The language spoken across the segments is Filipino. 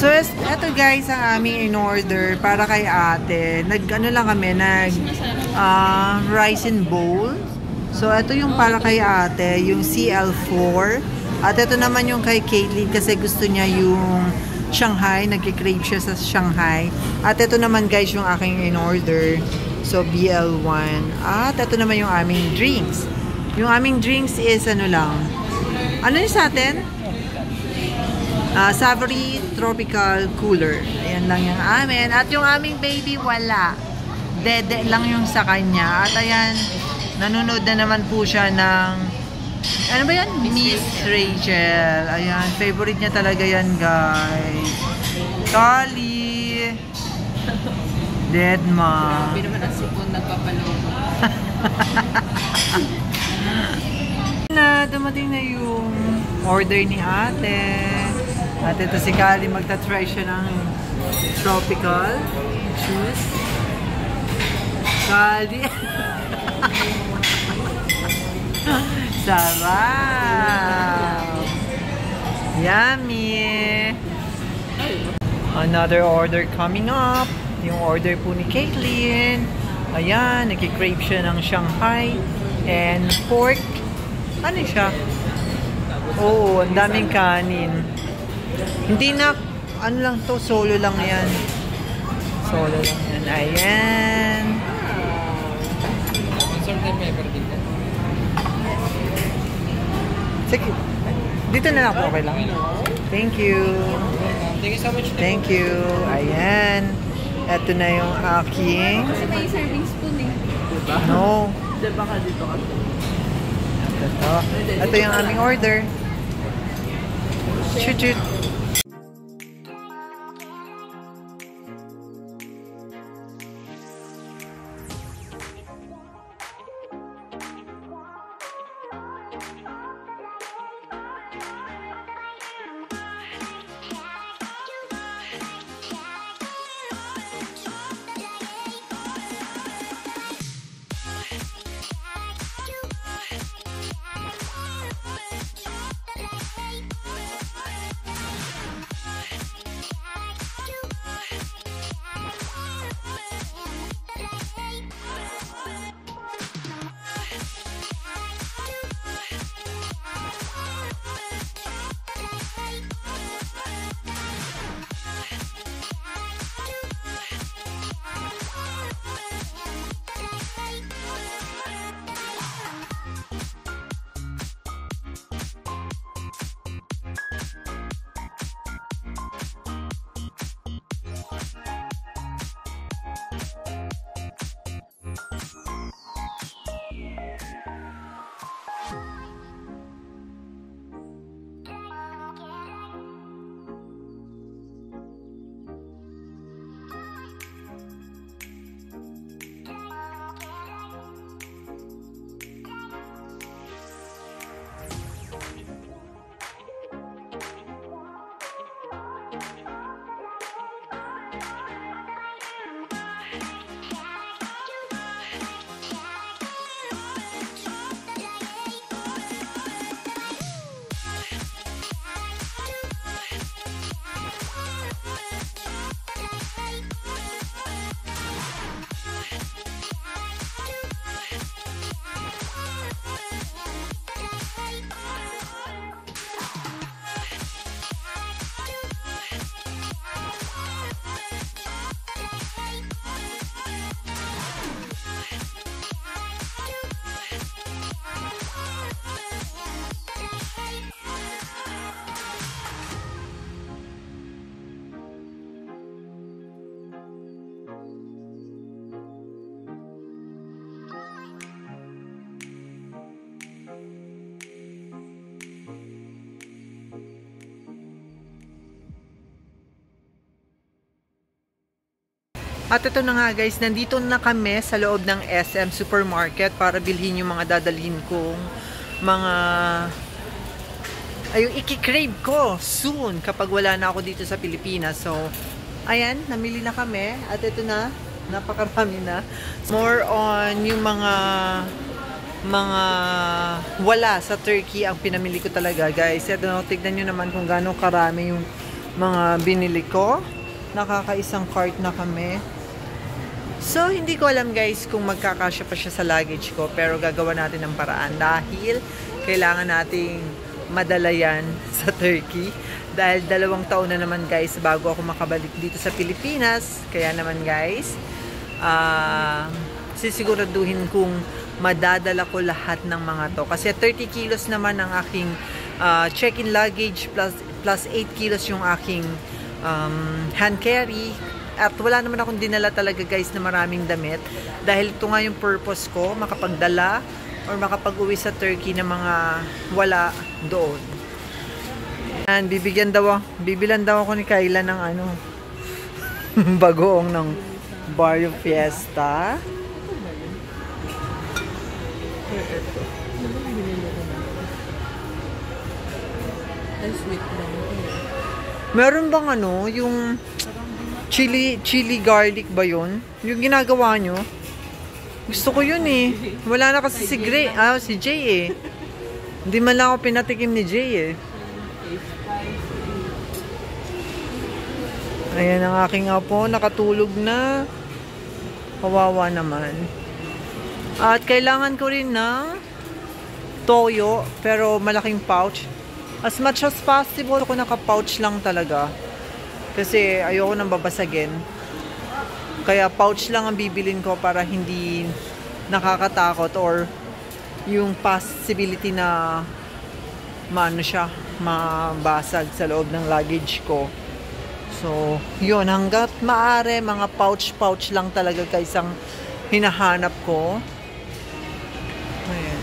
So, eto guys, ang aming in-order para kay ate. Nag-ano lang kami, rice and bowl. So, eto yung para kay ate, yung CL4. At ito naman yung kay Caitlyn kasi gusto niya yung Shanghai. Nagkikrave siya sa Shanghai. At ito naman guys yung aking in-order. So, BL1. At ito naman yung aming drinks. Yung aming drinks is ano lang. Ano yung sa atin? Savory Tropical Cooler. Ayan lang yung amin. At yung aming baby, wala. Dede lang yung sa kanya. At ayan, nanonood na naman po siya ng, ano ba yan? Miss Rachel. Ayan, favorite niya talaga yan, guys. Kali. Dead ma. Grabe naman ang sipon nagpapaloko. Na, dumating na yung order ni ate. At ito si Kali, magta-try siya ng tropical juice. Kali. Sarap! Yummy! Another order coming up. Yung order po ni Caitlyn. Ayan, nagkikrave siya ng Shanghai and pork. Ano siya? Oo, ang daming kanin. Hindi na, ano lang to, solo lang yan. Solo lang yan. Ayan. Salt and pepper dito. Sige. Dito na lang po, okay lang. Thank you. Thank you so much. Thank you. Ayan. Ito na yung aking. Kasi may serving spoon eh. Diba? No. Diba ka dito ka? Ito yung aming order. Shoot, shoot. At ito na nga guys, nandito na kami sa loob ng SM Supermarket para bilhin yung mga dadalhin kong mga yung iki-crave ko soon kapag wala na ako dito sa Pilipinas. So, ayan, namili na kami at ito na, napakarami na. More on yung mga wala sa Turkey ang pinamili ko talaga guys. Ito, tignan nyo naman kung gaano karami yung mga binili ko. Nakakaisang cart na kami. So, hindi ko alam guys kung magkakasya pa siya sa luggage ko, pero gagawa natin ng paraan dahil kailangan nating madala yan sa Turkey. Dahil 2 taon na naman guys bago ako makabalik dito sa Pilipinas. Kaya naman guys, sisiguraduhin kong madadala ko lahat ng mga to. Kasi 30 kilos naman ang aking check-in luggage plus 8 kilos yung aking hand carry. At wala naman akong dinala talaga guys na maraming damit. Dahil ito nga yung purpose ko, makapagdala or makapag-uwi sa Turkey ng mga wala doon. And bibilan daw ako ni Kayla ng ano, bagoong ng Barrio Fiesta. Meron bang ano, yung chili garlic ba yun? Yung ginagawa nyo? Gusto ko yun eh. Wala na kasi si Jay eh. Hindi man lang ako pinatikim ni Jay eh. Ayan ang aking apo, nakatulog na. Kawawa naman. At kailangan ko rin ng toyo, pero malaking pouch. As much as possible, ako naka-pouch lang talaga. Kasi ayoko nang babasagin. Kaya pouch lang ang bibilin ko para hindi nakakatakot or yung possibility na mabasag sa loob ng luggage ko. So, yun. Hanggat maaari, mga pouch lang talaga kaysang hinahanap ko. Ayan.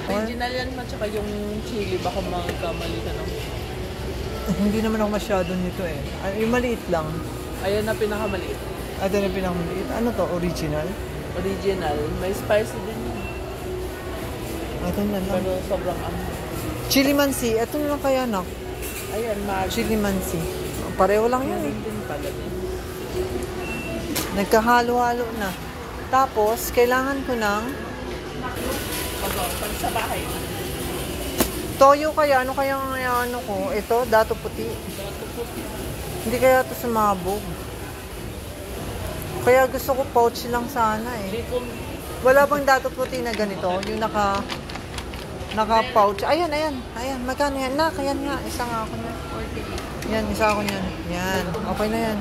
Original yan man, tsaka yung chili, baka magkamali ka ng... Hindi naman ako masyado nito eh. Yung maliit lang. Ayan na pinakamaliit. Ito na pinakamaliit. Ano to? Original? Original. May spicy din yun. Ito na lang. Pero sobrang Chili mansi. Ito na lang kaya nak. Ayan, chili mansi. Pareho lang yun eh. din pala din. Nagkahalo-halo na. Tapos, kailangan ko ng Pag sa bahay. toyo kaya. Ano kaya ano ko? Ito, dato puti. Hindi kaya ito sumabog. Kaya gusto ko pouch lang sana eh. Wala bang dato puti na ganito? Yung naka-pouch. Ayan. Magkano yan? Ayan nga. Isa nga ako na. Yan, isa ako yan. Yan. Okay na yan.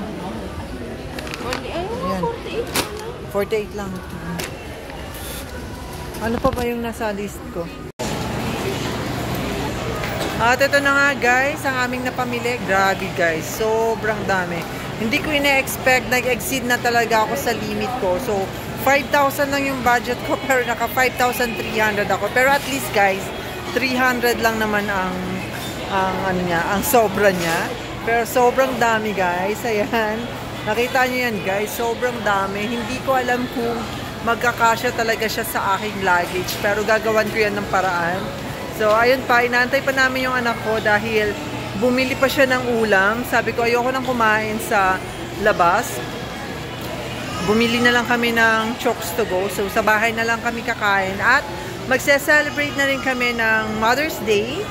Ayan. 48 lang. Ano pa ba yung nasa list ko? At ito na nga guys, ang aming napamili. Grabe guys, sobrang dami. Hindi ko ina-expect, nag-exceed na talaga ako sa limit ko. So, 5,000 lang yung budget ko, pero naka 5,300 ako. Pero at least guys, 300 lang naman ang sobra niya. Pero sobrang dami guys, ayan. Nakita niyo yan guys, sobrang dami. Hindi ko alam kung magkakasya talaga siya sa aking luggage. Pero gagawan ko yan ng paraan. So, ayun pa, inaantay pa namin yung anak ko dahil bumili pa siya ng ulam. Sabi ko, ayoko nang kumain sa labas. Bumili na lang kami ng chokes to go. So, sa bahay na lang kami kakain. At magse-celebrate na rin kami ng Mother's Day.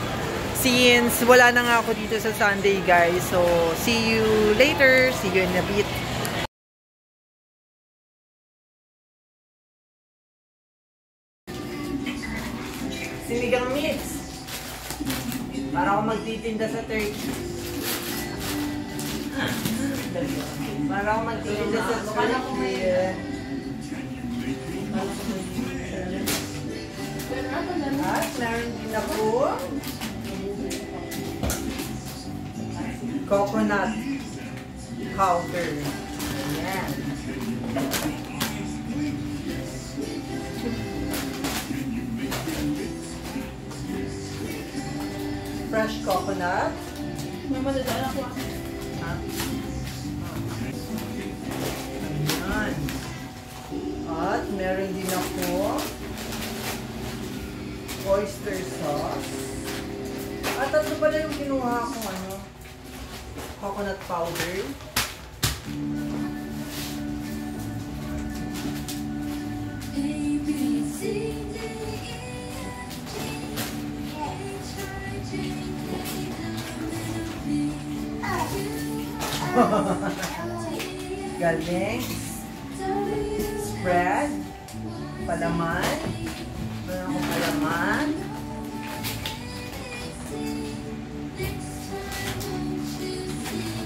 Since wala na nga ako dito sa Sunday, guys. So, see you later. See you in a bit. Sinigang mix. Para ako magtitinda sa Turkey. Para ako magtitinda sa Turkey. At meron din ako coconut powder. Ayan. Fresh coconut. Mama, dadaan ako. Ha? Ayan. At meron din ako oyster sauce. At tatlo pala yung kinuha kong coconut powder. Galing. Spread. Palaman. Meron akong palaman.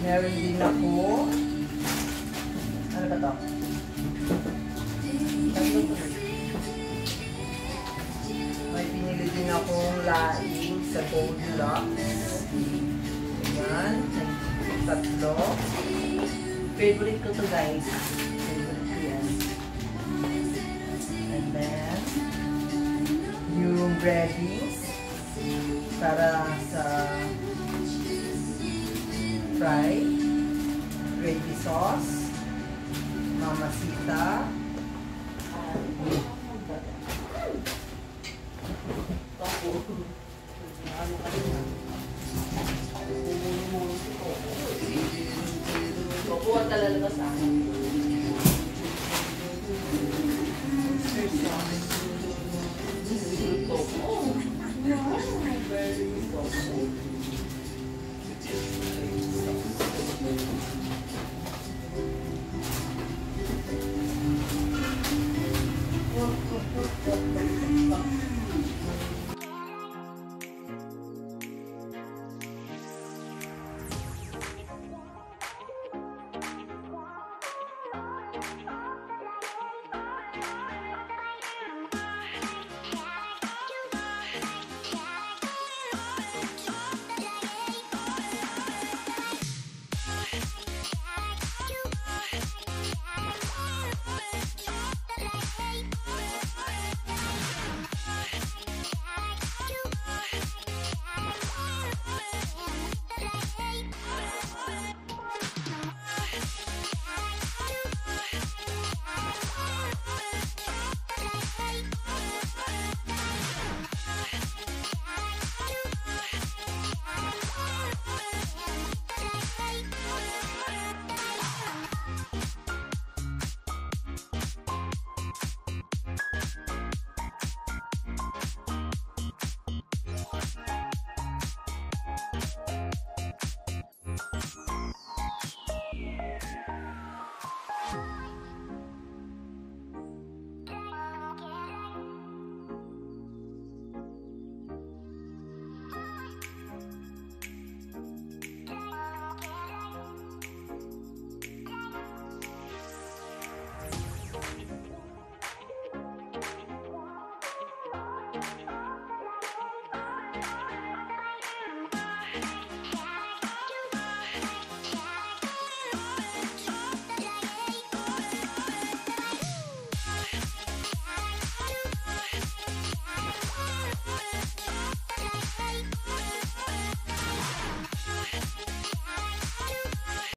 Meron din ako. Ano ba to? May pinili din akong laing sa Goldilocks. Ayan. Tatlo. Favorite ko to guys. Favorite ko yan. And then, yung breadings para sa fry, gravy sauce, mamasita, Kukuha talalabas sa akin.